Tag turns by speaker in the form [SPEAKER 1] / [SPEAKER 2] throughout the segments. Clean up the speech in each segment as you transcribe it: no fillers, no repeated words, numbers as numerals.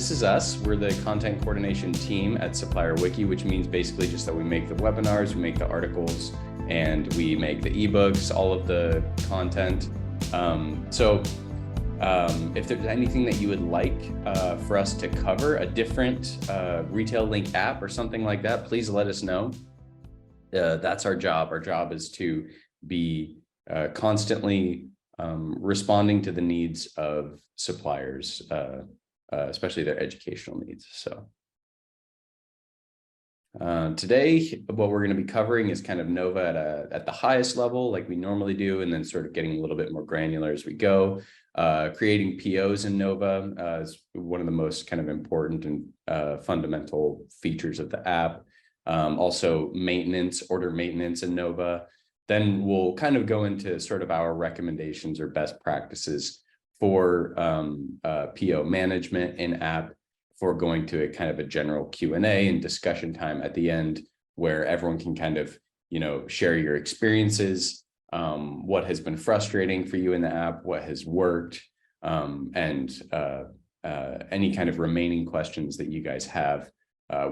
[SPEAKER 1] this is us. We're the content coordination team at Supplier Wiki, which means basically just that we make the webinars, we make the articles, and we make the ebooks, all of the content. If there's anything that you would like for us to cover, a different Retail Link app or something like that, please let us know. That's our job. Our job is to be constantly responding to the needs of suppliers, especially their educational needs. So today, what we're going to be covering is kind of Nova at the highest level, like we normally do, and then sort of getting a little bit more granular as we go. Creating POs in Nova is one of the most kind of important and fundamental features of the app. Also maintenance, order maintenance in Nova. Then we'll kind of go into sort of our recommendations or best practices for PO management in app, for going to a kind of a general Q&A and discussion time at the end, where everyone can kind of, share your experiences, what has been frustrating for you in the app, what has worked, and any kind of remaining questions that you guys have,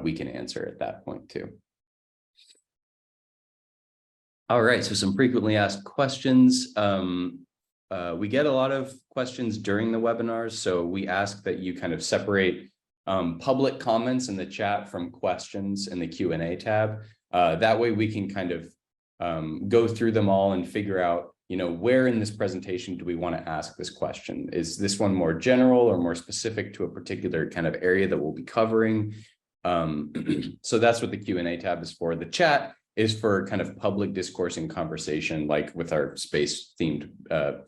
[SPEAKER 1] we can answer at that point too. All right, so some frequently asked questions. We get a lot of questions during the webinars, so we ask that you kind of separate public comments in the chat from questions in the Q&A tab. That way we can kind of go through them all and figure out, where in this presentation do we want to ask this question? Is this one more general or more specific to a particular kind of area that we'll be covering? So that's what the Q&A tab is for. The chat is for kind of public discourse and conversation, like with our space themed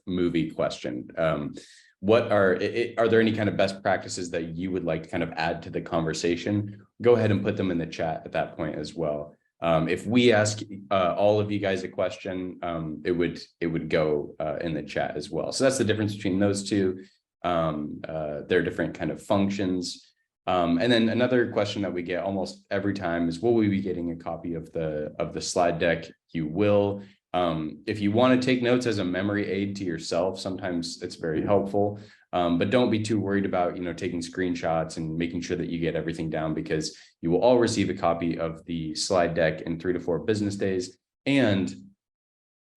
[SPEAKER 1] movie question. Are there any kind of best practices that you would like to kind of add to the conversation? Go ahead and put them in the chat at that point as well. If we ask all of you guys a question, it would go in the chat as well. So that's the difference between those two. They're different kind of functions. And then another question that we get almost every time is, will we be getting a copy of the slide deck? You will. If you want to take notes as a memory aid to yourself, sometimes it's very helpful. But don't be too worried about, taking screenshots and making sure that you get everything down, because you will all receive a copy of the slide deck in 3 to 4 business days. And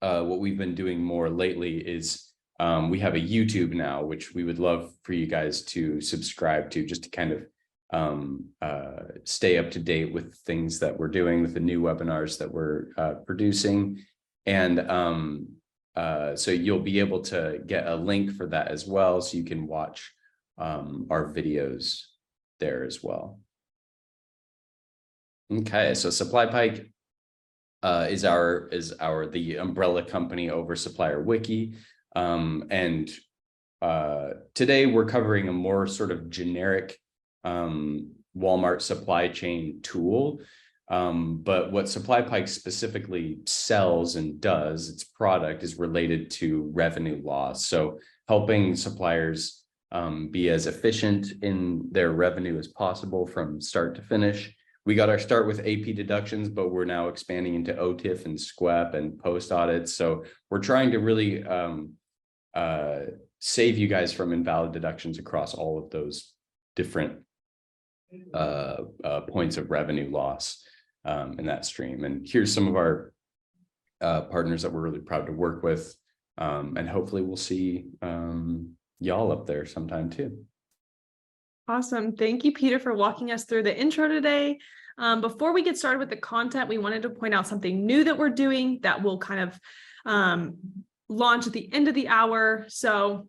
[SPEAKER 1] what we've been doing more lately is we have a YouTube now, which we would love for you guys to subscribe to, just to kind of stay up to date with things that we're doing, with the new webinars that we're producing. And so you'll be able to get a link for that as well, so you can watch our videos there as well. Okay, so SupplyPike is the umbrella company over Supplier Wiki. And today we're covering a more sort of generic Walmart supply chain tool. But what SupplyPike specifically sells and does, its product, is related to revenue loss. So helping suppliers be as efficient in their revenue as possible from start to finish. We got our start with AP deductions, but we're now expanding into OTIF and SQEP and post audits. So we're trying to really save you guys from invalid deductions across all of those different points of revenue loss in that stream. And here's some of our partners that we're really proud to work with, and hopefully we'll see y'all up there sometime too.
[SPEAKER 2] Awesome. Thank you, Peter, for walking us through the intro today. Before we get started with the content, we wanted to point out something new that we're doing that will kind of launch at the end of the hour. So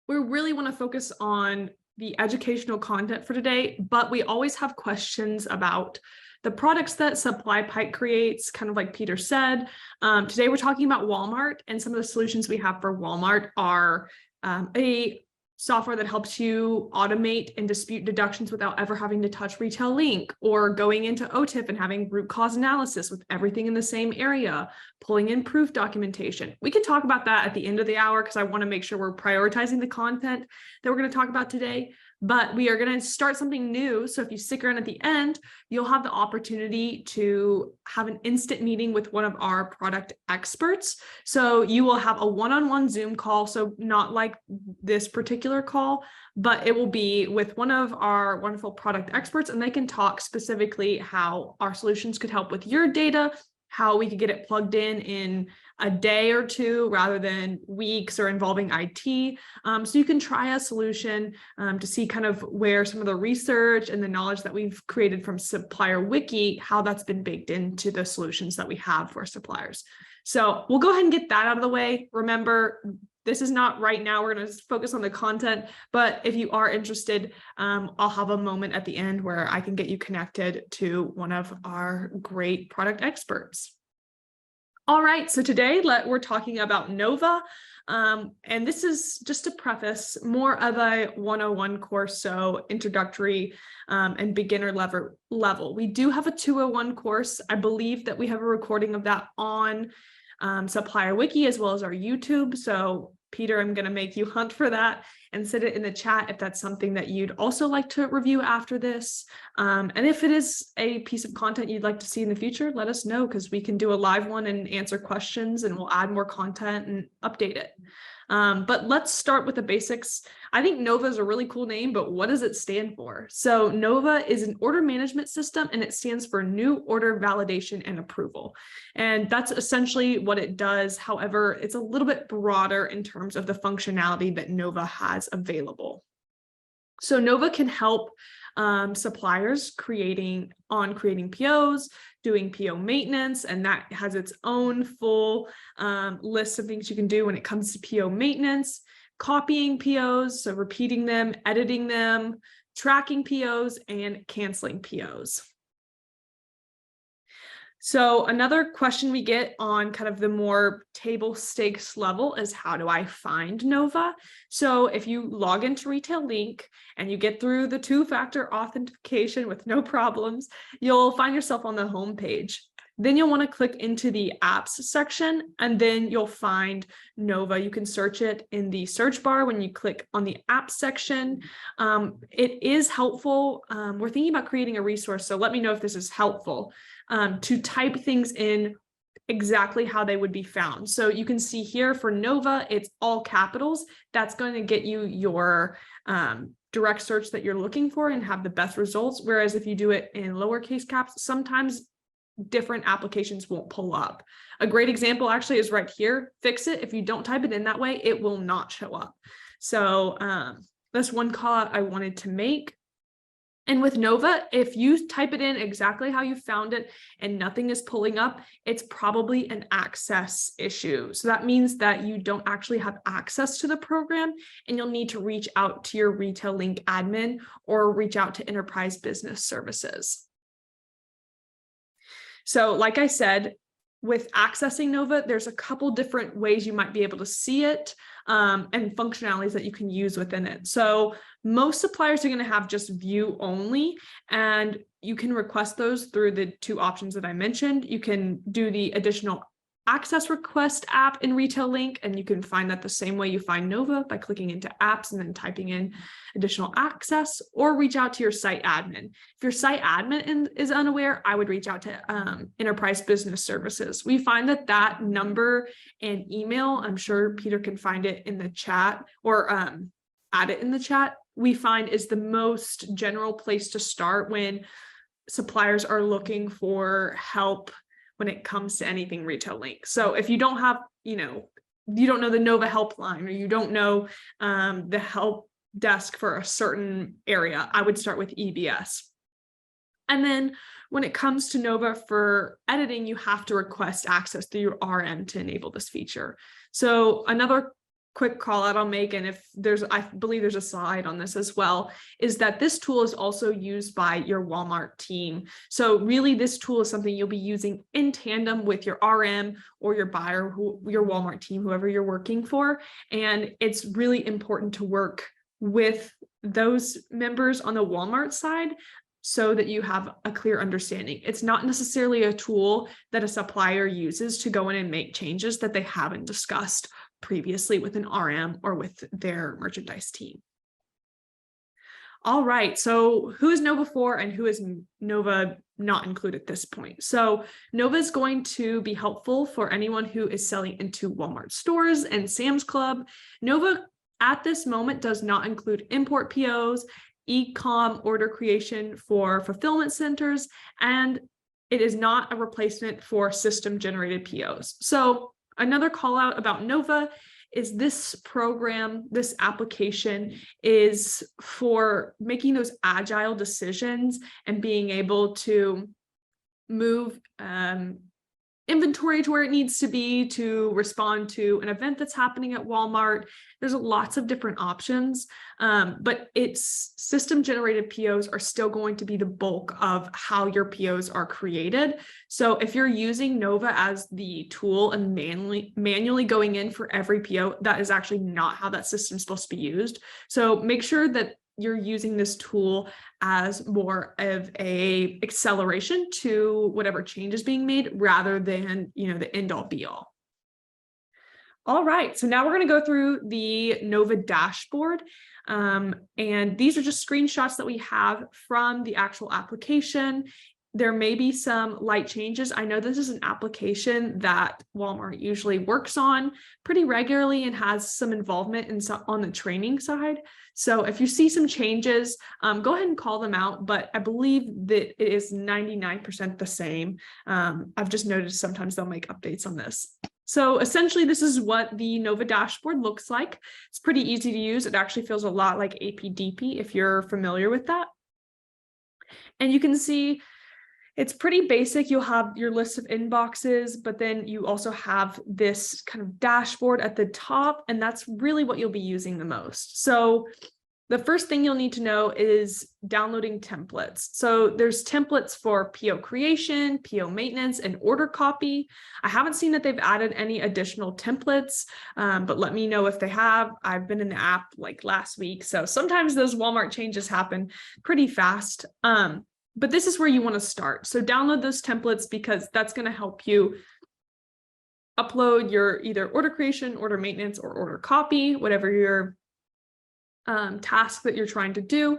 [SPEAKER 2] we really want to focus on the educational content for today, but we always have questions about the products that SupplyPike creates, kind of like Peter said. Today, we're talking about Walmart, and some of the solutions we have for Walmart are a software that helps you automate and dispute deductions without ever having to touch Retail Link, or going into OTIF and having root cause analysis with everything in the same area, pulling in proof documentation. We can talk about that at the end of the hour, because I want to make sure we're prioritizing the content that we're going to talk about today. but we are going to start something new. So if you stick around at the end, you'll have the opportunity to have an instant meeting with one of our product experts. So you will have a one-on-one Zoom call. So not like this particular call, but it will be with one of our wonderful product experts, and they can talk specifically how our solutions could help with your data, how we could get it plugged in a day or two rather than weeks or involving IT. So you can try a solution to see kind of where some of the research and the knowledge that we've created from Supplier Wiki, how that's been baked into the solutions that we have for suppliers. So we'll go ahead and get that out of the way. Remember, this is not right now, we're going to focus on the content, but if you are interested, I'll have a moment at the end where I can get you connected to one of our great product experts. All right, so today we're talking about Nova, and this is just to preface more of a 101 course, so introductory and beginner level. We do have a 201 course. I believe that we have a recording of that on Supplier Wiki as well as our YouTube. So Peter, I'm going to make you hunt for that and send it in the chat if that's something that you'd also like to review after this. And if it is a piece of content you'd like to see in the future, let us know, because we can do a live one and answer questions, and we'll add more content and update it. But let's start with the basics. I think Nova is a really cool name, but what does it stand for? So Nova is an order management system, and it stands for New Order Validation and Approval. And that's essentially what it does. However, it's a little bit broader in terms of the functionality that Nova has available. So Nova can help suppliers creating POs, doing PO maintenance, and that has its own full list of things you can do when it comes to PO maintenance, copying POs, so repeating them, editing them, tracking POs, and canceling POs. So another question we get on kind of the more table stakes level is, how do I find Nova? So if you log into Retail Link and you get through the two-factor authentication with no problems, you'll find yourself on the home page. Then you'll want to click into the apps section, and then you'll find Nova. You can search it in the search bar when you click on the apps section. It is helpful. We're thinking about creating a resource, so let me know if this is helpful, to type things in exactly how they would be found. So you can see here for Nova, it's all capitals. That's going to get you your direct search that you're looking for and have the best results. Whereas if you do it in lowercase caps, sometimes different applications won't pull up. A great example actually is right here. Fix It. If you don't type it in that way, it will not show up. So that's one call out I wanted to make. And with Nova, if you type it in exactly how you found it and nothing is pulling up, it's probably an access issue. So that means that you don't actually have access to the program, and you'll need to reach out to your Retail Link admin or reach out to Enterprise Business Services. So like I said, with accessing Nova, there's a couple different ways you might be able to see it and functionalities that you can use within it. So most suppliers are going to have just view only, and you can request those through the two options that I mentioned. You can do the additional access request app in Retail Link, and you can find that the same way you find Nova, by clicking into apps and then typing in additional access, or reach out to your site admin. If your site admin is unaware, I would reach out to Enterprise Business Services. We find that number and email, I'm sure Peter can find it in the chat or add it in the chat, we find is the most general place to start when suppliers are looking for help when it comes to anything Retail Link. So if you don't have, you don't know the Nova helpline, or you don't know the help desk for a certain area, I would start with EBS. And then when it comes to Nova for editing, you have to request access through your RM to enable this feature. So another quick call out I'll make, and if I believe there's a slide on this as well, is that this tool is also used by your Walmart team. So really this tool is something you'll be using in tandem with your RM or your buyer, your Walmart team, whoever you're working for. And it's really important to work with those members on the Walmart side so that you have a clear understanding. It's not necessarily a tool that a supplier uses to go in and make changes that they haven't discussed previously with an RM or with their merchandise team. All right, so who is Nova for and who is Nova not included at this point? So Nova is going to be helpful for anyone who is selling into Walmart stores and Sam's Club. Nova at this moment does not include import POs, e-com order creation for fulfillment centers, and it is not a replacement for system generated POs. So another call out about Nova is this program, this application is for making those agile decisions and being able to move inventory to where it needs to be to respond to an event that's happening at Walmart. There's lots of different options, but it's system generated POs are still going to be the bulk of how your POs are created. So if you're using Nova as the tool and manually going in for every PO, that is actually not how that system is supposed to be used. So make sure that you're using this tool as more of a acceleration to whatever change is being made rather than, the end all be all. All right, so now we're going to go through the Nova dashboard. And these are just screenshots that we have from the actual application. There may be some light changes. I know this is an application that Walmart usually works on pretty regularly and has some involvement on the training side. So if you see some changes, go ahead and call them out, but I believe that it is 99% the same. I've just noticed sometimes they'll make updates on this. So essentially, this is what the Nova dashboard looks like. It's pretty easy to use. It actually feels a lot like APDP if you're familiar with that. And you can see it's pretty basic. You'll have your list of inboxes, but then you also have this kind of dashboard at the top, and that's really what you'll be using the most. So the first thing you'll need to know is downloading templates. So there's templates for PO creation, PO maintenance, and order copy. I haven't seen that they've added any additional templates, but let me know if they have. I've been in the app like last week, so sometimes those Walmart changes happen pretty fast. But this is where you want to start. So download those templates because that's going to help you upload your either order creation, order maintenance, or order copy, whatever your task that you're trying to do.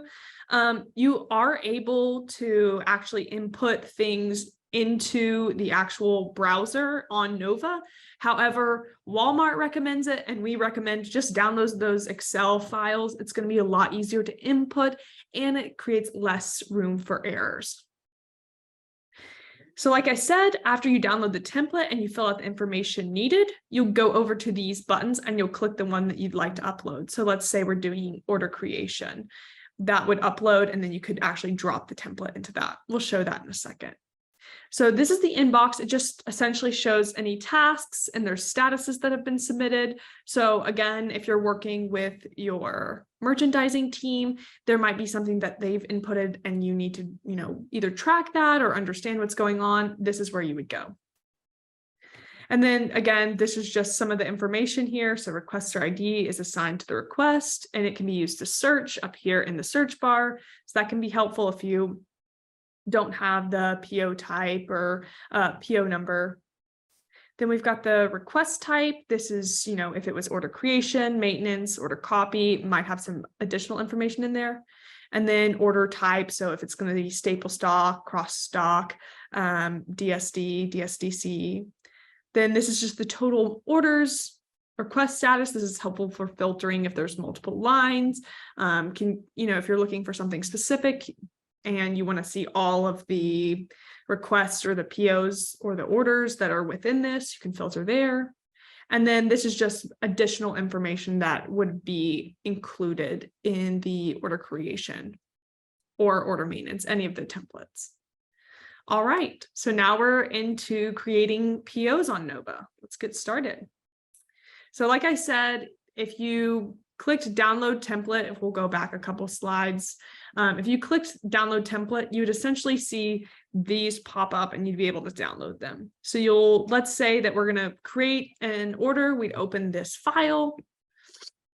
[SPEAKER 2] You are able to actually input things into the actual browser on Nova. However, Walmart recommends it, and we recommend just download those Excel files. It's going to be a lot easier to input, and it creates less room for errors. So like I said, after you download the template and you fill out the information needed, you'll go over to these buttons and you'll click the one that you'd like to upload. So let's say we're doing order creation. That would upload, and then you could actually drop the template into that. We'll show that in a second. So this is the inbox. It just essentially shows any tasks and their statuses that have been submitted. So again, if you're working with your merchandising team, there might be something that they've inputted and you need to, either track that or understand what's going on. This is where you would go. And then again, this is just some of the information here. So requester ID is assigned to the request, and it can be used to search up here in the search bar. So that can be helpful if you don't have the PO type or PO number. Then we've got the request type. This is, if it was order creation, maintenance, order copy, might have some additional information in there. And then order type. So if it's going to be staple stock, cross stock, DSD, DSDC, then this is just the total orders. Request status. This is helpful for filtering if there's multiple lines. If you're looking for something specific, and you want to see all of the requests or the POs or the orders that are within this, you can filter there. And then this is just additional information that would be included in the order creation or order maintenance, any of the templates. All right, so now we're into creating POs on Nova. Let's get started. So like I said, if you clicked download template, if we'll go back a couple slides, if you clicked download template, you would essentially see these pop up and you'd be able to download them. So let's say that we're going to create an order. We'd open this file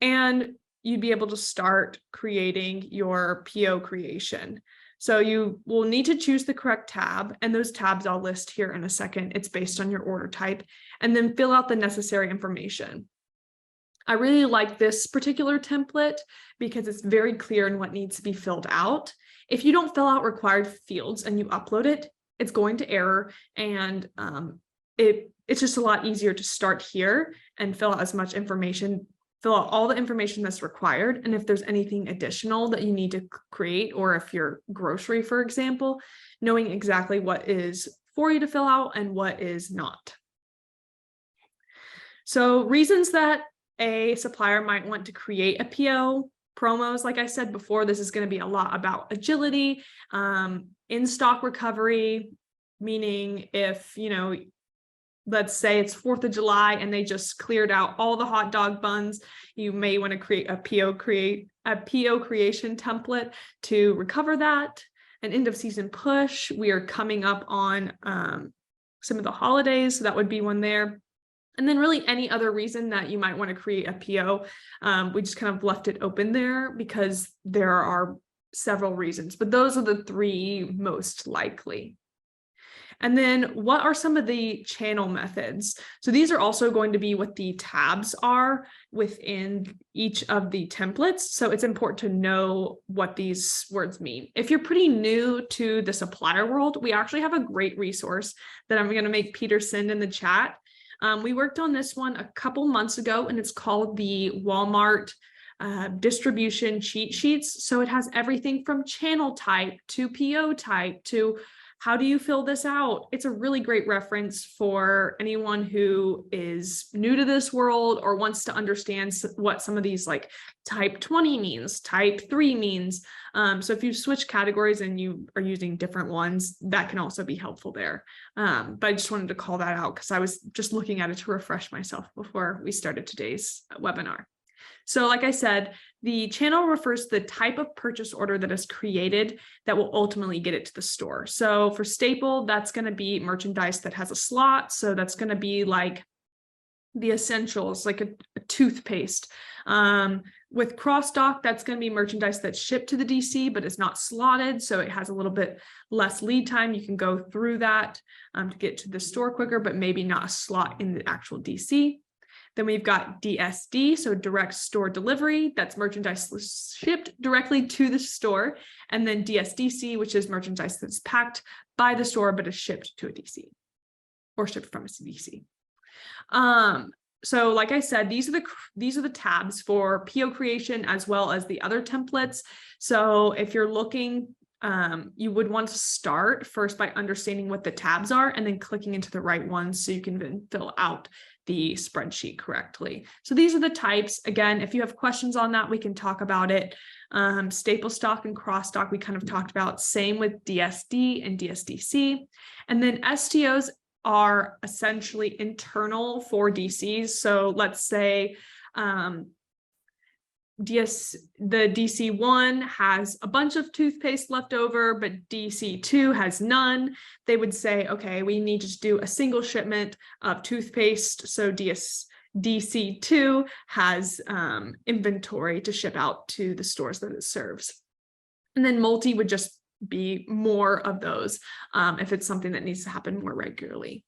[SPEAKER 2] and you'd be able to start creating your PO creation. So you will need to choose the correct tab, and those tabs I'll list here in a second. It's based on your order type, and then fill out the necessary information. I really like this particular template because it's very clear in what needs to be filled out. If you don't fill out required fields and you upload it, it's going to error, and it's just a lot easier to start here and fill out as much information, fill out all the information that's required. And if there's anything additional that you need to create, or if you're grocery, for example, knowing exactly what is for you to fill out and what is not. So reasons that a supplier might want to create a PO. Promos, like I said before, this is going to be a lot about agility, in-stock recovery, meaning if, let's say it's 4th of July and they just cleared out all the hot dog buns, you may want to create a PO creation template to recover that. An end of season push, we are coming up on some of the holidays, so that would be one there. And then really any other reason that you might want to create a PO, we just kind of left it open there because there are several reasons, but those are the 3 most likely. And then what are some of the channel methods? So these are also going to be what the tabs are within each of the templates. So it's important to know what these words mean. If you're pretty new to the supplier world, we actually have a great resource that I'm going to make Peter send in the chat. We worked on this one a couple months ago, and it's called the Walmart distribution cheat sheets. So it has everything from channel type to PO type to how do you fill this out? It's a really great reference for anyone who is new to this world or wants to understand what some of these like type 20 means, type 3 means. So if you switch categories and you are using different ones, that can also be helpful there. But I just wanted to call that out because I was just looking at it to refresh myself before we started today's webinar. So like I said, the channel refers to the type of purchase order that is created that will ultimately get it to the store. So for staple, that's going to be merchandise that has a slot. So that's going to be like the essentials, like a toothpaste. With cross-dock, that's going to be merchandise that's shipped to the DC, but it's not slotted. So it has a little bit less lead time. You can go through that to get to the store quicker, but maybe not a slot in the actual DC. Then we've got DSD, so direct store delivery. That's merchandise shipped directly to the store. And then DSDC, which is merchandise that's packed by the store, but is shipped to a DC or shipped from a DC. So like I said, these are the tabs for PO creation as well as the other templates. So if you're looking, you would want to start first by understanding what the tabs are and then clicking into the right ones so you can then fill out the spreadsheet correctly. So these are the types. Again, if you have questions on that, we can talk about it. Staple stock and cross stock, we kind of talked about. Same with DSD and DSDC. And then STOs are essentially internal for DCs. So let's say the DC1 has a bunch of toothpaste left over, but DC2 has none. They would say, okay, we need to do a single shipment of toothpaste. So DC2 has inventory to ship out to the stores that it serves. And then multi would just be more of those if it's something that needs to happen more regularly.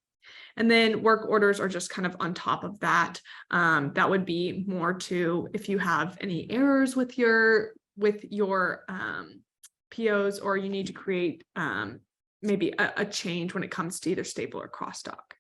[SPEAKER 2] And then work orders are just kind of on top of that. That would be more to if you have any errors with your POs, or you need to create maybe a change when it comes to either staple or cross stock.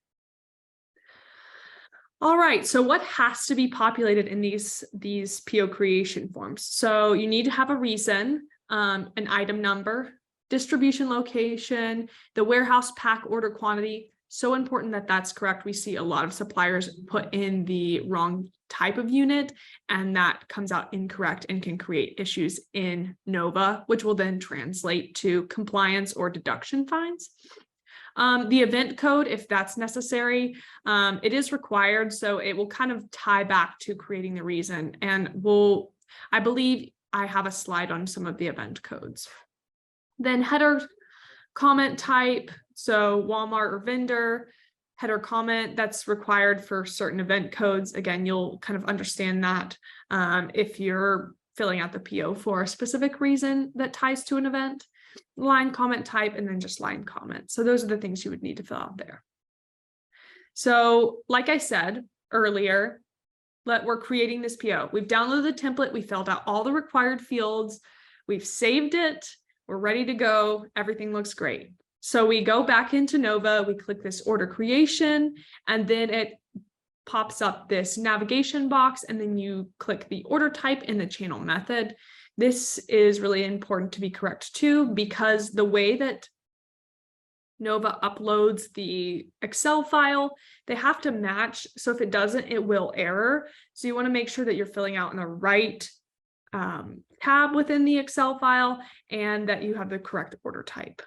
[SPEAKER 2] All right, so what has to be populated in these PO creation forms? So you need to have a reason, an item number, distribution location, the warehouse pack order quantity. So important that that's correct. We see a lot of suppliers put in the wrong type of unit, and that comes out incorrect and can create issues in Nova, which will then translate to compliance or deduction fines. The event code, if that's necessary, it is required. So it will kind of tie back to creating the reason. And I believe I have a slide on some of the event codes. Then header comment type. So Walmart or vendor, header comment, that's required for certain event codes. Again, you'll kind of understand that if you're filling out the PO for a specific reason that ties to an event. Line comment type, and then just line comment. So those are the things you would need to fill out there. So like I said earlier, we're creating this PO. We've downloaded the template. We filled out all the required fields. We've saved it. We're ready to go. Everything looks great. So we go back into Nova, we click this order creation, and then it pops up this navigation box, and then you click the order type in the channel method. This is really important to be correct too, because the way that Nova uploads the Excel file, they have to match. So if it doesn't, it will error. So you want to make sure that you're filling out in the right tab within the Excel file and that you have the correct order type.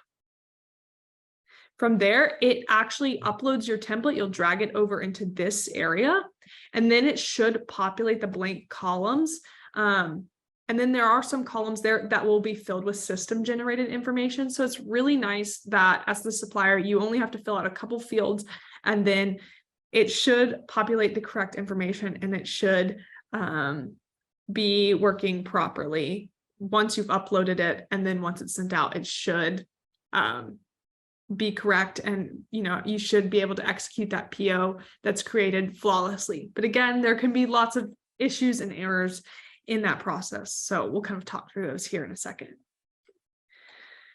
[SPEAKER 2] From there, it actually uploads your template. You'll drag it over into this area, and then it should populate the blank columns. And then there are some columns there that will be filled with system generated information. So it's really nice that as the supplier, you only have to fill out a couple fields, and then it should populate the correct information, and it should be working properly once you've uploaded it. And then once it's sent out, it should be correct, and you should be able to execute that PO that's created flawlessly. But again, there can be lots of issues and errors in that process, so we'll kind of talk through those here in a second.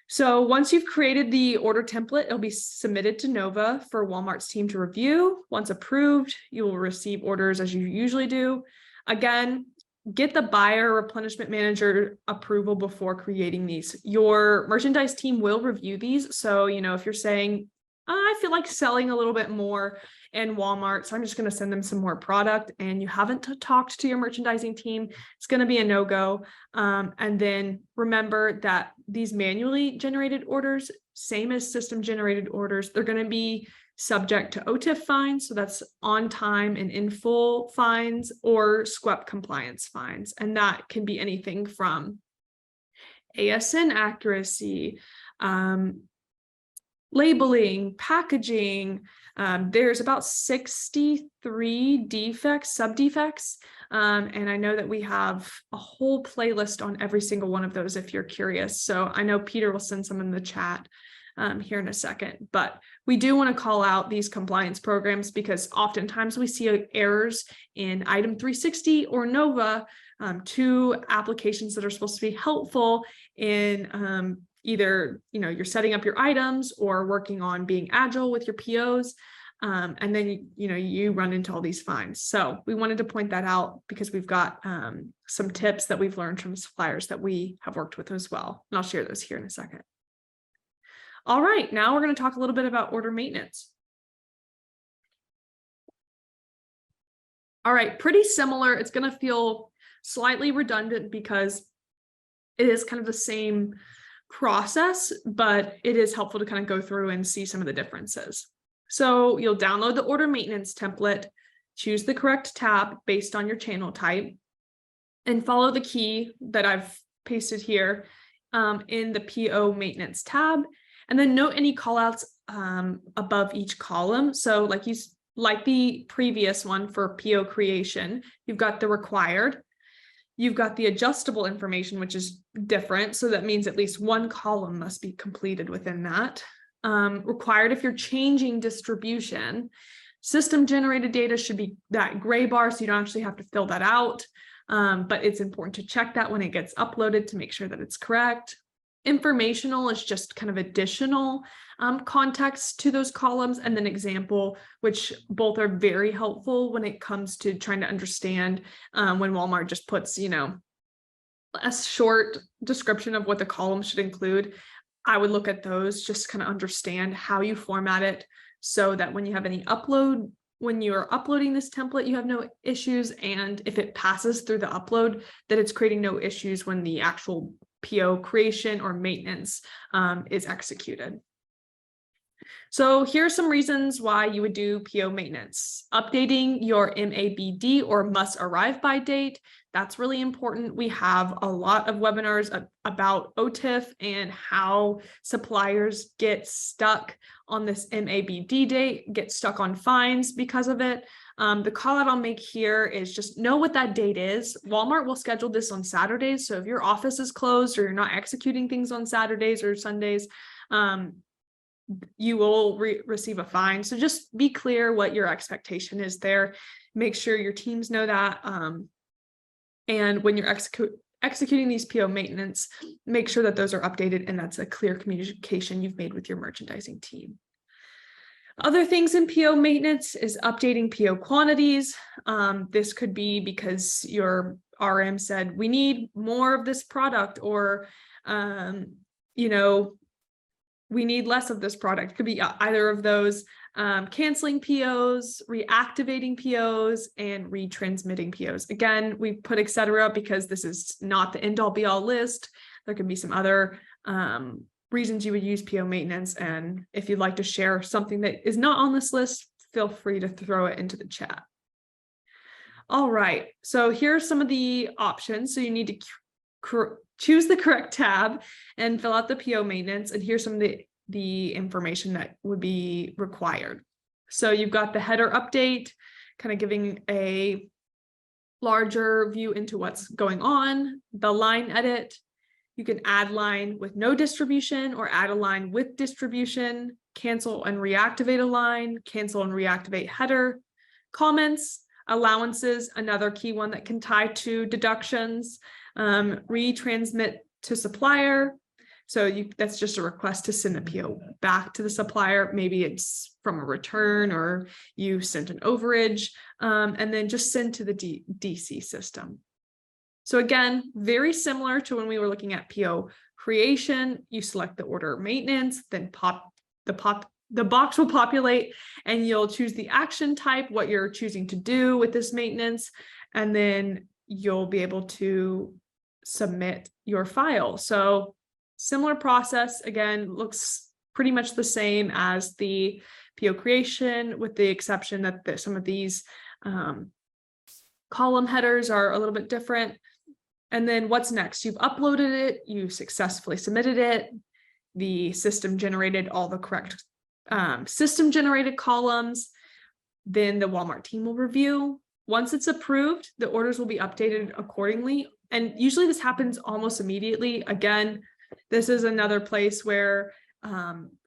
[SPEAKER 2] So once you've created the order template, it'll be submitted to Nova for Walmart's team to review. Once approved, you will receive orders as you usually do. Again, get the buyer replenishment manager approval before creating these. Your merchandise team will review these. So, if you're saying, I feel like selling a little bit more in Walmart, so I'm just going to send them some more product, and you haven't talked to your merchandising team, it's going to be a no-go. And then remember that these manually generated orders, same as system generated orders, they're going to be subject to OTIF fines, so that's on time and in full fines, or SQEP compliance fines, and that can be anything from ASN accuracy, labeling, packaging. There's about 63 defects, sub-defects, and I know that we have a whole playlist on every single one of those if you're curious. So I know Peter will send some in the chat here in a second, but we do want to call out these compliance programs because oftentimes we see errors in Item 360 or Nova, two applications that are supposed to be helpful in either you're setting up your items or working on being agile with your POs, and then you run into all these fines. So we wanted to point that out because we've got some tips that we've learned from suppliers that we have worked with as well, and I'll share those here in a second. All right, now we're going to talk a little bit about order maintenance. All right, pretty similar. It's going to feel slightly redundant because it is kind of the same process, but it is helpful to kind of go through and see some of the differences. So you'll download the order maintenance template, choose the correct tab based on your channel type, and follow the key that I've pasted here in the PO maintenance tab. And then note any callouts above each column. So like the previous one for PO creation, you've got the required, you've got the adjustable information, which is different. So that means at least one column must be completed within that. Required if you're changing distribution. System generated data should be that gray bar, so you don't actually have to fill that out. But it's important to check that when it gets uploaded to make sure that it's correct. Informational is just kind of additional context to those columns, and then example, which both are very helpful when it comes to trying to understand when Walmart just puts, a short description of what the column should include. I would look at those just kind of understand how you format it so that when you have any upload, when you're uploading this template, you have no issues. And if it passes through the upload, that it's creating no issues when the actual PO creation or maintenance is executed. So here are some reasons why you would do PO maintenance. Updating your MABD or must arrive by date. That's really important. We have a lot of webinars about OTIF and how suppliers get stuck on this MABD date, get stuck on fines because of it. The call out I'll make here is just know what that date is. Walmart will schedule this on Saturdays. So if your office is closed or you're not executing things on Saturdays or Sundays, you will receive a fine. So just be clear what your expectation is there. Make sure your teams know that. And when you're executing these PO maintenance, make sure that those are updated and that's a clear communication you've made with your merchandising team. Other things in PO maintenance is updating PO quantities. This could be because your RM said, we need more of this product, or, you know, we need less of this product. It could be either of those. Canceling POs, reactivating POs, and retransmitting POs. Again, we put etc. because this is not the end all be all list. There could be some other reasons you would use PO maintenance. And if you'd like to share something that is not on this list, feel free to throw it into the chat. All right, so here are some of the options. So you need to choose the correct tab and fill out the PO maintenance. And here's some of the information that would be required. So you've got the header update, kind of giving a larger view into what's going on, the line edit. You can add line with no distribution or add a line with distribution, cancel and reactivate a line, cancel and reactivate header, comments, allowances, another key one that can tie to deductions, retransmit to supplier. So that's just a request to send the PO back to the supplier. Maybe it's from a return or you sent an overage, and then just send to the DC system. So again, very similar to when we were looking at PO creation. You select the order of maintenance, then the box will populate and you'll choose the action type, what you're choosing to do with this maintenance, and then you'll be able to submit your file. So similar process, again, looks pretty much the same as the PO creation, with the exception that some of these column headers are a little bit different. And then what's next? You've uploaded it, you successfully submitted it, the system generated all the correct system generated columns, then the Walmart team will review. Once it's approved, the orders will be updated accordingly. And usually this happens almost immediately. Again, this is another place where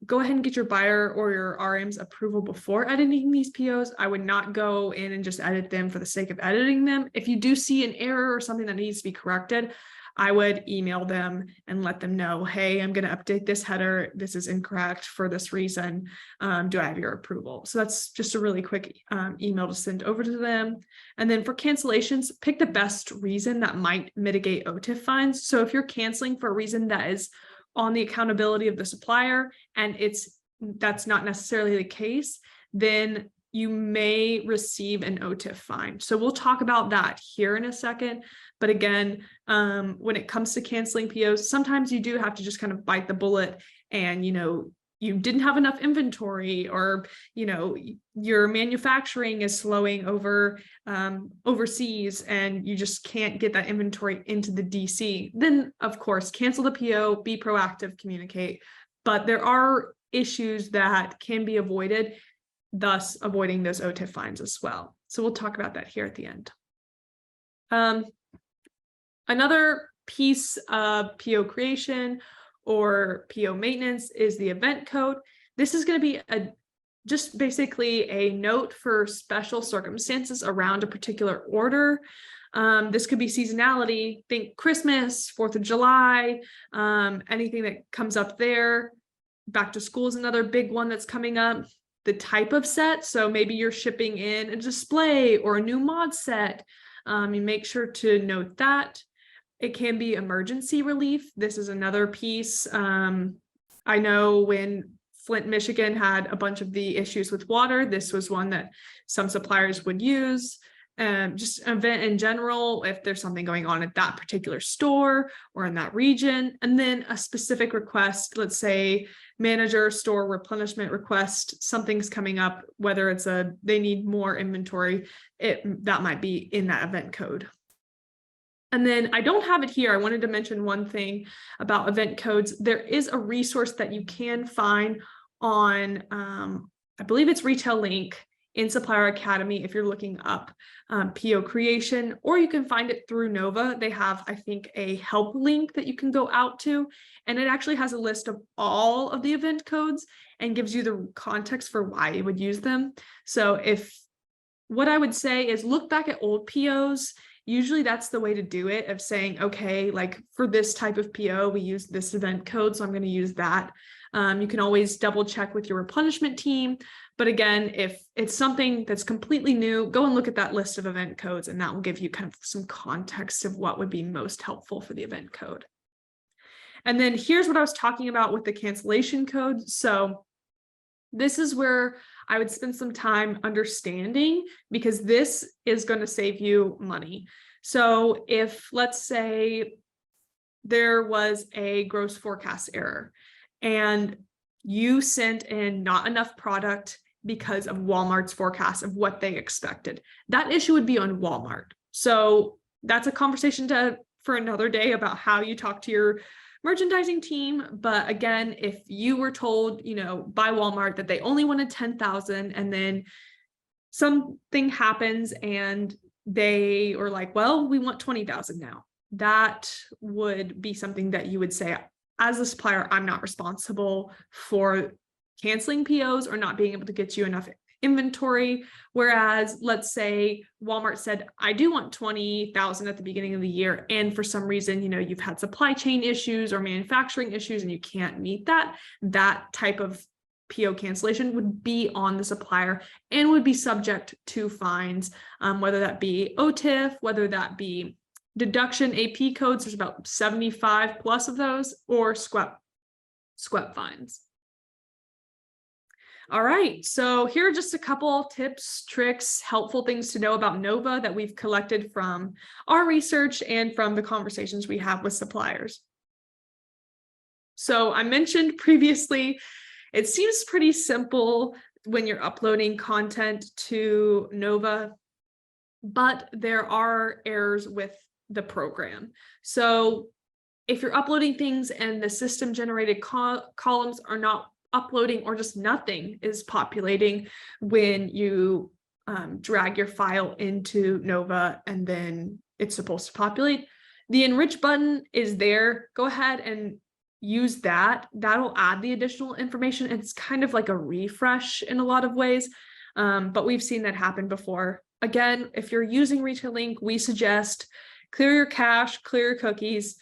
[SPEAKER 2] go ahead and get your buyer or your RM's approval before editing these POs. I would not go in and just edit them for the sake of editing them. If you do see an error or something that needs to be corrected, I would email them and let them know, hey, I'm going to update this header. This is incorrect for this reason. Do I have your approval? So that's just a really quick email to send over to them. And then for cancellations, pick the best reason that might mitigate OTIF fines. So if you're canceling for a reason that is on the accountability of the supplier and that's not necessarily the case, then you may receive an OTIF fine. So we'll talk about that here in a second. But again, when it comes to canceling POs, sometimes you do have to just kind of bite the bullet and, you didn't have enough inventory, or, your manufacturing is slowing over overseas and you just can't get that inventory into the DC. Then of course, cancel the PO, be proactive, communicate. But there are issues that can be avoided, thus avoiding those OTIF fines as well. So we'll talk about that here at the end. Another piece of PO creation or PO maintenance is the event code. This is going to be just basically a note for special circumstances around a particular order. This could be seasonality, think Christmas, 4th of July, anything that comes up there. Back to school is another big one that's coming up. The type of set, so maybe you're shipping in a display or a new mod set. You make sure to note that. It can be emergency relief. This is another piece. I know when Flint, Michigan had a bunch of the issues with water, this was one that some suppliers would use. Just an event in general, if there's something going on at that particular store or in that region, and then a specific request, let's say manager store replenishment request, something's coming up, whether it's they need more inventory, that might be in that event code. And then I don't have it here. I wanted to mention one thing about event codes. There is a resource that you can find on, I believe it's Retail Link in Supplier Academy if you're looking up PO creation, or you can find it through Nova. They have, I think, a help link that you can go out to, and it actually has a list of all of the event codes and gives you the context for why you would use them. So if what I would say is look back at old POs. Usually that's the way to do it, of saying, okay, like for this type of PO, we use this event code, so I'm going to use that. You can always double check with your replenishment team. But again, if it's something that's completely new, go and look at that list of event codes, and that will give you kind of some context of what would be most helpful for the event code. And then here's what I was talking about with the cancellation code. So this is where I would spend some time understanding, because this is going to save you money. So if, let's say, there was a gross forecast error and you sent in not enough product because of Walmart's forecast of what they expected, that issue would be on Walmart. So that's a conversation for another day about how you talk to your merchandising team. But again, if you were told, by Walmart that they only wanted 10,000, and then something happens and they were like, well, we want 20,000 now, that would be something that you would say, as a supplier, I'm not responsible for canceling POs or not being able to get you enough inventory. Whereas, let's say Walmart said, I do want 20,000 at the beginning of the year, and for some reason, you've had supply chain issues or manufacturing issues and you can't meet that type of PO cancellation would be on the supplier and would be subject to fines, whether that be OTIF, whether that be deduction AP codes, there's about 75 plus of those, or SQEP fines. All right, so here are just a couple tips, tricks, helpful things to know about Nova that we've collected from our research and from the conversations we have with suppliers. So I mentioned previously, it seems pretty simple when you're uploading content to Nova, but there are errors with the program. So if you're uploading things and the system generated columns are not uploading, or just nothing is populating when you drag your file into Nova and then it's supposed to populate, the enrich button is there. Go ahead and use that. That'll add the additional information. It's kind of like a refresh in a lot of ways, but we've seen that happen before. Again, if you're using Retail Link, we suggest clear your cache, clear your cookies.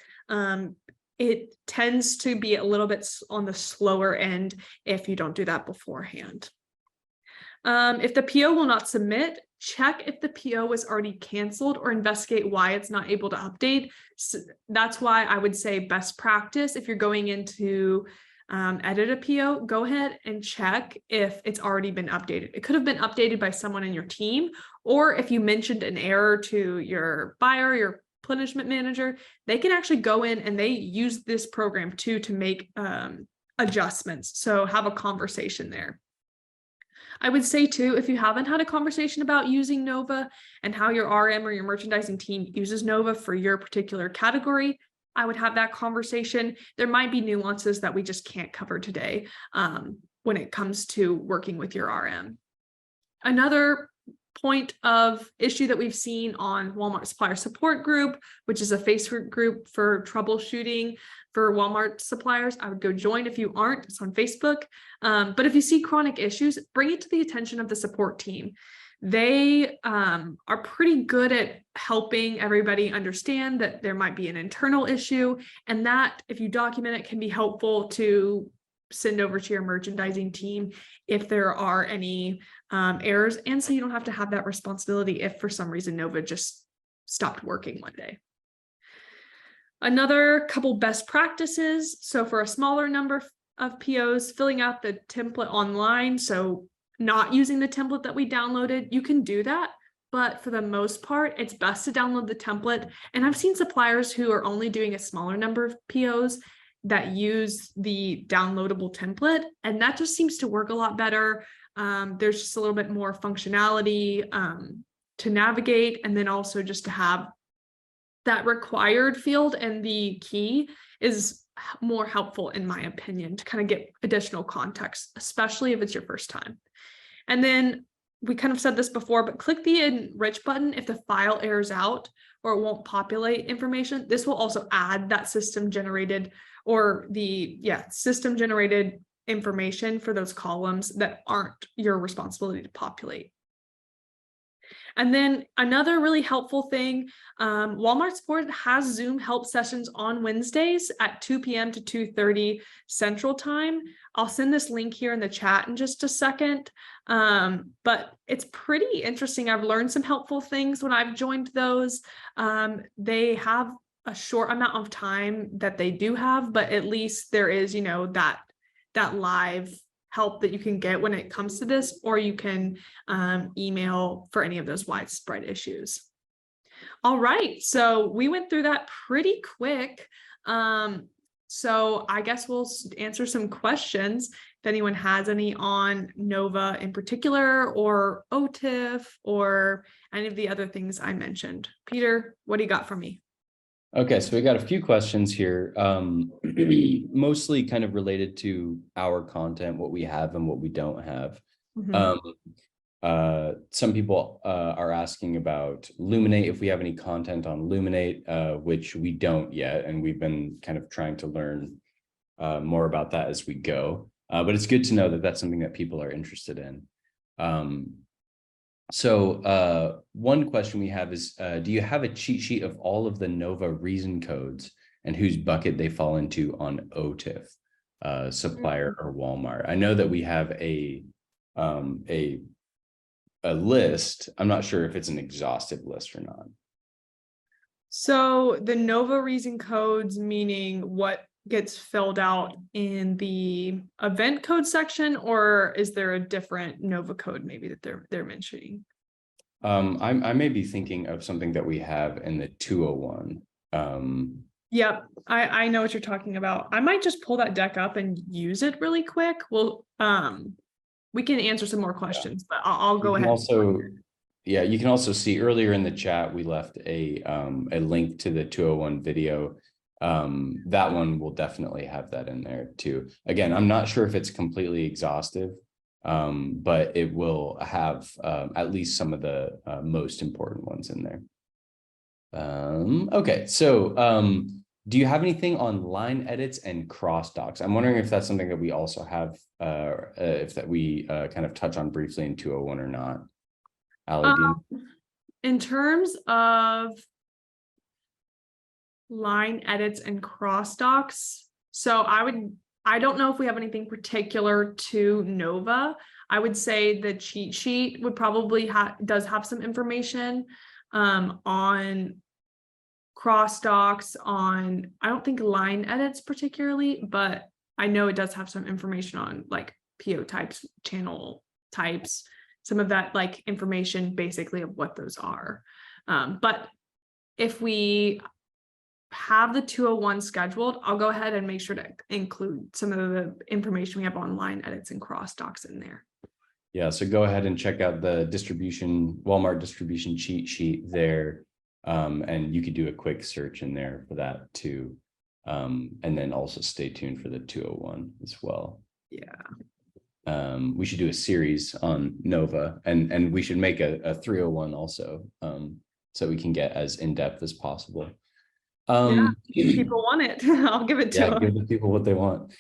[SPEAKER 2] It tends to be a little bit on the slower end if you don't do that beforehand. If the PO will not submit, check if the PO was already canceled or investigate why it's not able to update. So that's why I would say best practice, if you're going into edit a PO, go ahead and check if it's already been updated. It could have been updated by someone in your team, or if you mentioned an error to your buyer, your replenishment manager, they can actually go in and they use this program too to make adjustments. So have a conversation there. I would say too, if you haven't had a conversation about using Nova and how your RM or your merchandising team uses Nova for your particular category, I would have that conversation. There might be nuances that we just can't cover today when it comes to working with your RM. Another point of issue that we've seen on Walmart Supplier Support Group, which is a Facebook group for troubleshooting for Walmart suppliers. I would go join if you aren't. It's on Facebook. But if you see chronic issues, bring it to the attention of the support team. They are pretty good at helping everybody understand that there might be an internal issue, and that if you document it can be helpful to send over to your merchandising team if there are any errors, and so you don't have to have that responsibility if for some reason Nova just stopped working one day. Another couple best practices. So for a smaller number of POs, filling out the template online, so not using the template that we downloaded, you can do that. But for the most part, it's best to download the template. And I've seen suppliers who are only doing a smaller number of POs that use the downloadable template, and that just seems to work a lot better. There's just a little bit more functionality to navigate, and then also just to have that required field and the key is more helpful, in my opinion, to kind of get additional context, especially if it's your first time. And then we kind of said this before, but click the enrich button if the file errors out or it won't populate information. This will also add that system generated information for those columns that aren't your responsibility to populate. And then another really helpful thing, Walmart Support has Zoom help sessions on Wednesdays at 2 p.m. to 2:30 Central Time. I'll send this link here in the chat in just a second. But it's pretty interesting. I've learned some helpful things when I've joined those. They have a short amount of time that they do have, but at least there is, you know, that live help that you can get when it comes to this, or you can email for any of those widespread issues. All right, so we went through that pretty quick. So I guess we'll answer some questions if anyone has any on Nova in particular, or OTIF, or any of the other things I mentioned. Peter, what do you got for me?
[SPEAKER 1] Okay, so we got a few questions here, mostly kind of related to our content, what we have and what we don't have. Some people are asking about Luminate, if we have any content on Luminate, which we don't yet, and we've been kind of trying to learn more about that as we go. But it's good to know that that's something that people are interested in. So one question we have is, do you have a cheat sheet of all of the Nova reason codes and whose bucket they fall into on OTIF, supplier or Walmart? I know that we have a list. I'm not sure if it's an exhaustive list or not.
[SPEAKER 2] So the Nova reason codes, meaning what gets filled out in the event code section, or is there a different Nova code maybe that they're mentioning?
[SPEAKER 1] I may be thinking of something that we have in the 201.
[SPEAKER 2] Yep, I know what you're talking about. I might just pull that deck up and use it really quick. Well, we can answer some more questions, but I'll go ahead.
[SPEAKER 1] Also, yeah, you can also see earlier in the chat, we left a link to the 201 video. That one will definitely have that in there too. Again, I'm not sure if it's completely exhaustive, but it will have at least some of the most important ones in there. Okay, so do you have anything on line edits and crossdocs? I'm wondering if that's something that we also have, if that we kind of touch on briefly in 201 or not. Allie,
[SPEAKER 2] in terms of line edits and crossdocs, so I don't know if we have anything particular to Nova. I would say the cheat sheet would probably does have some information on crossdocs, on, I don't think line edits particularly, but I know it does have some information on like PO types, channel types, some of that like information basically of what those are. But if we have the 201 scheduled, I'll go ahead and make sure to include some of the information we have on line edits and crossdocs in there.
[SPEAKER 1] Yeah, so go ahead and check out the Walmart distribution cheat sheet there. And you could do a quick search in there for that too. And then also stay tuned for the 201 as well.
[SPEAKER 2] Yeah.
[SPEAKER 1] We should do a series on Nova, and we should make a 301 also, so we can get as in-depth as possible.
[SPEAKER 2] Yeah, if people want it, I'll give it to them.
[SPEAKER 1] Give the people what they want.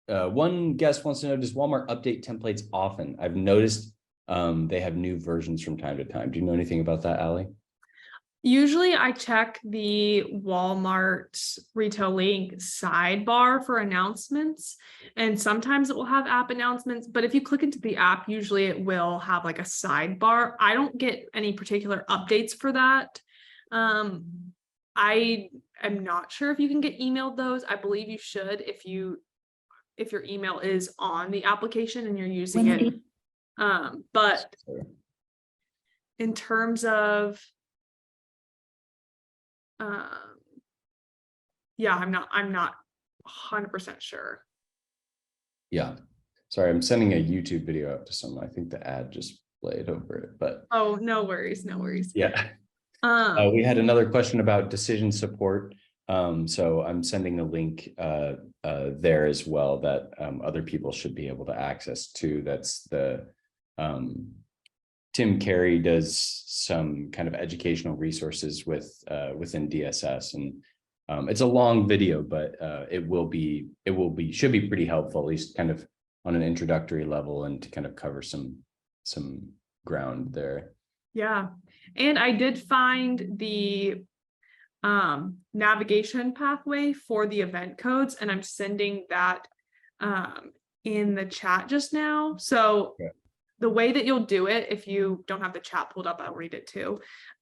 [SPEAKER 1] One guest wants to know, does Walmart update templates often? I've noticed they have new versions from time to time. Do you know anything about that, Allie?
[SPEAKER 2] Usually I check the Walmart Retail Link sidebar for announcements, and sometimes it will have app announcements, but if you click into the app, usually it will have like a sidebar. I don't get any particular updates for that. I am not sure if you can get emailed those. I believe you should if your email is on the application and you're using it. But in terms of yeah, I'm not 100% sure.
[SPEAKER 1] Yeah, sorry, I'm sending a YouTube video out to someone. I think the ad just played over it, but
[SPEAKER 2] oh, no worries.
[SPEAKER 1] Yeah. We had another question about decision support. So I'm sending a link there as well that other people should be able to access to. That's the Tim Carey does some kind of educational resources within DSS, and it's a long video, but should be pretty helpful, at least kind of on an introductory level, and to kind of cover some ground there.
[SPEAKER 2] Yeah. And I did find the navigation pathway for the event codes, and I'm sending that in the chat just now. So
[SPEAKER 1] Okay.
[SPEAKER 2] the way that you'll do it, if you don't have the chat pulled up, I'll read it too.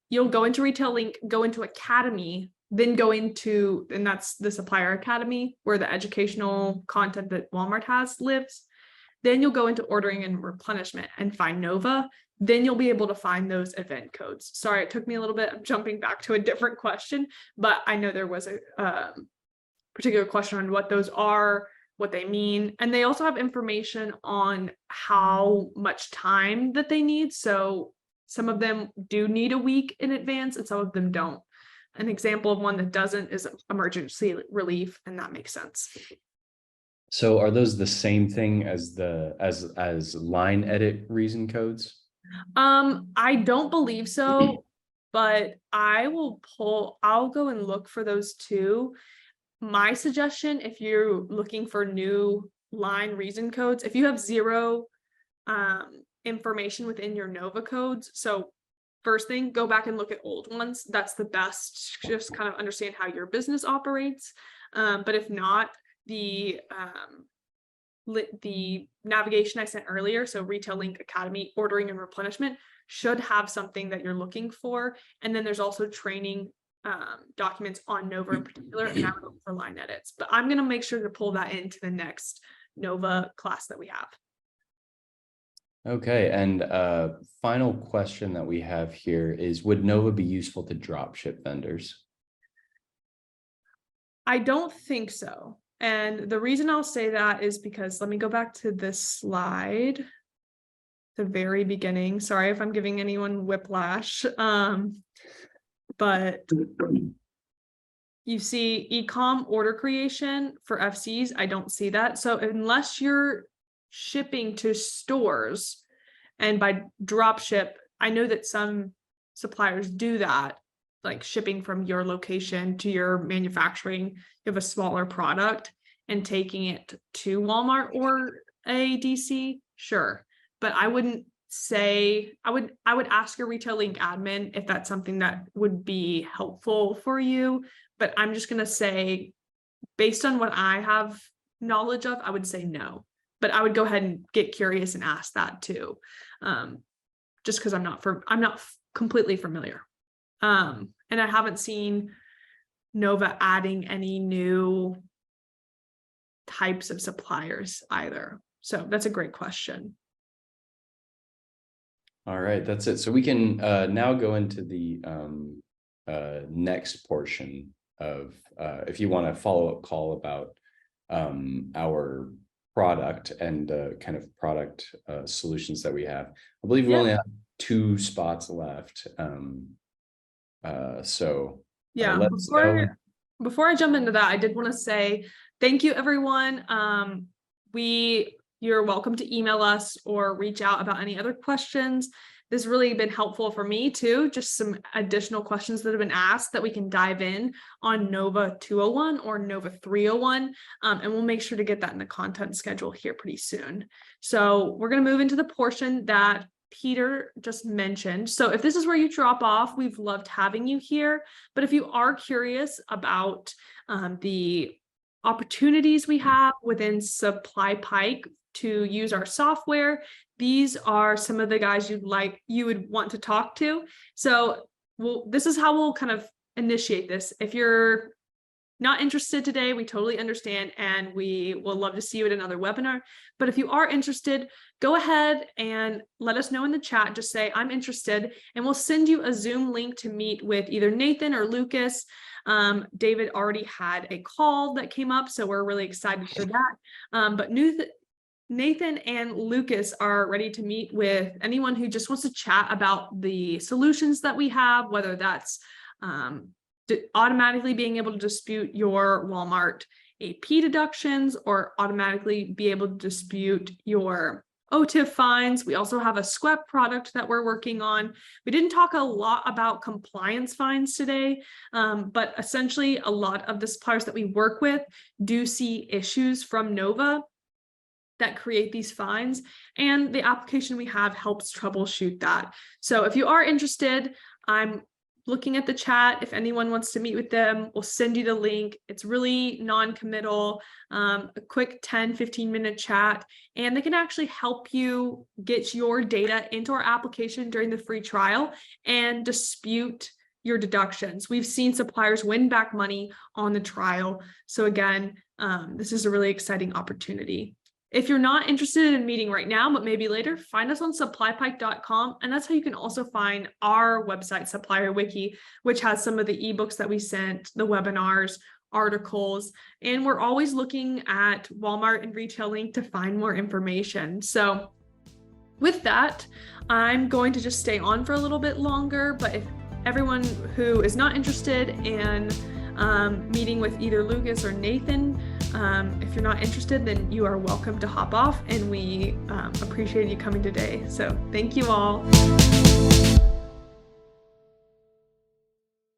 [SPEAKER 2] You'll go into Retail Link, go into Academy, then go into, and that's the Supplier Academy, where the educational content that Walmart has lives. Then you'll go into Ordering and Replenishment and find Nova. Then you'll be able to find those event codes. Sorry, it took me a little bit. I'm jumping back to a different question, but I know there was a particular question on what those are, what they mean. And they also have information on how much time that they need. So some of them do need a week in advance and some of them don't. An example of one that doesn't is emergency relief, and that makes sense.
[SPEAKER 1] So are those the same thing as as line edit reason codes?
[SPEAKER 2] I don't believe so, but I'll go and look for those too. My suggestion, if you're looking for new line reason codes, if you have zero information within your Nova codes, so first thing, go back and look at old ones. That's the best, just kind of understand how your business operates. But if not, the navigation I sent earlier, so Retail Link, Academy, Ordering and Replenishment, should have something that you're looking for. And then there's also training documents on Nova in particular, and I would look for line edits. But I'm going to make sure to pull that into the next Nova class that we have.
[SPEAKER 1] Okay, and final question that we have here is, would Nova be useful to drop ship vendors?
[SPEAKER 2] I don't think so. And the reason I'll say that is because, let me go back to this slide, the very beginning. Sorry if I'm giving anyone whiplash. But you see e-com order creation for FCs. I don't see that. So unless you're shipping to stores, and by drop ship, I know that some suppliers do that, like shipping from your location to your manufacturing, you have a smaller product and taking it to Walmart or a DC, sure. But I wouldn't say, I would ask your Retail Link admin if that's something that would be helpful for you. But I'm just gonna say, based on what I have knowledge of, I would say no. But I would go ahead and get curious and ask that too. Just because I'm not completely familiar. And I haven't seen Nova adding any new types of suppliers either. So that's a great question.
[SPEAKER 1] All right, that's it. So we can now go into the next portion of, if you want a follow-up call about our product and kind of product solutions that we have. I believe we only have 2 spots left. So
[SPEAKER 2] yeah, before I jump into that, I did want to say thank you, everyone. You're welcome to email us or reach out about any other questions. This has really been helpful for me too, just some additional questions that have been asked that we can dive in on Nova 201 or Nova 301. And we'll make sure to get that in the content schedule here pretty soon. So we're going to move into the portion that Peter just mentioned. So if this is where you drop off, we've loved having you here. But if you are curious about the opportunities we have within SupplyPike to use our software, these are some of the guys you would want to talk to. So this is how we'll kind of initiate this. If you're not interested today, we totally understand, and we will love to see you at another webinar. But if you are interested, go ahead and let us know in the chat. Just say, I'm interested, and we'll send you a Zoom link to meet with either Nathan or Lucas. David already had a call that came up, so we're really excited for that. But Nathan and Lucas are ready to meet with anyone who just wants to chat about the solutions that we have, whether that's automatically being able to dispute your Walmart AP deductions or automatically be able to dispute your OTIF fines. We also have a SQEP product that we're working on. We didn't talk a lot about compliance fines today, but essentially a lot of the suppliers that we work with do see issues from Nova that create these fines, and the application we have helps troubleshoot that. So if you are interested, I'm looking at the chat. If anyone wants to meet with them, we'll send you the link. It's really non-committal, a quick 10-15 minute chat, and they can actually help you get your data into our application during the free trial and dispute your deductions. We've seen suppliers win back money on the trial. So again, this is a really exciting opportunity. If you're not interested in meeting right now, but maybe later, find us on supplypike.com. And that's how you can also find our website, Supplier Wiki, which has some of the ebooks that we sent, the webinars, articles, and we're always looking at Walmart and Retail Link to find more information. So with that, I'm going to just stay on for a little bit longer, but if everyone who is not interested in meeting with either Lucas or Nathan, if you're not interested, then you are welcome to hop off, and we appreciate you coming today. So thank you all.